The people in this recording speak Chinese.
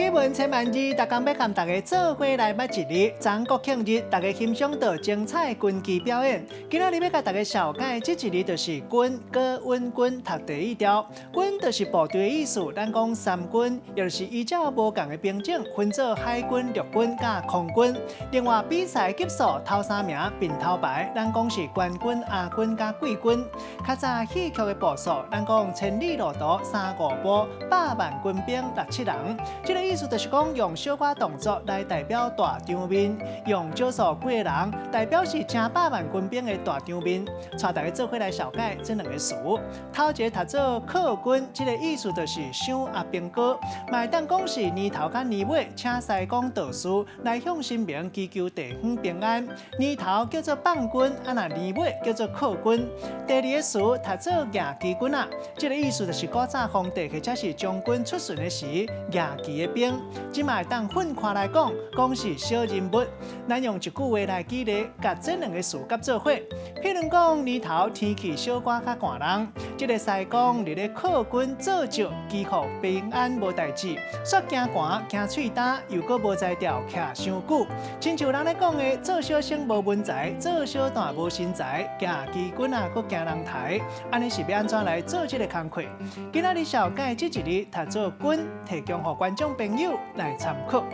家问千万字，大家要跟大家做伙来捌一日全国庆日，大家欣赏到精彩军旗表演。今仔日要甲大家小解这一日就是军歌稳军读第一条。军就是部队的意思，咱讲三军，也就是依照无同的兵种分做海军、陆军甲空军。另外比赛级数头三名并头排，咱讲是冠军、亚军甲季军。较早戏剧的步数，咱讲千里路途3-5步，100万军兵6-7人。这个意思就是讲，用小可动作来代表大场面，用少数几个人代表是成100万军兵的大场面。带大家做伙来小解这两个词。头一个读做客军，这个意思就是赏阿兵哥，嘛当讲是年头甲年尾，请西公道士来向神明祈求地方平安。年头叫做放军，那年尾叫做客军。第二个词读做夜骑军啊，这个意思就是古早皇帝或者是将军出巡的时，夜骑的兵。即卖当混看来讲，讲是小人物。咱用一句话来举例，甲这两个词夹做伙。譬如讲年头天气小可较寒冷，这个西公伫咧客军做酒，祈福平安无代志。煞惊寒惊喙干，又搁无才调徛伤久。亲像人咧讲的，做小生无文才，做小段无身材，夜骑军啊，搁惊人抬。安尼是要安怎来做这个工课？今仔日小解这一日读做军，提供予观众朋友来参考。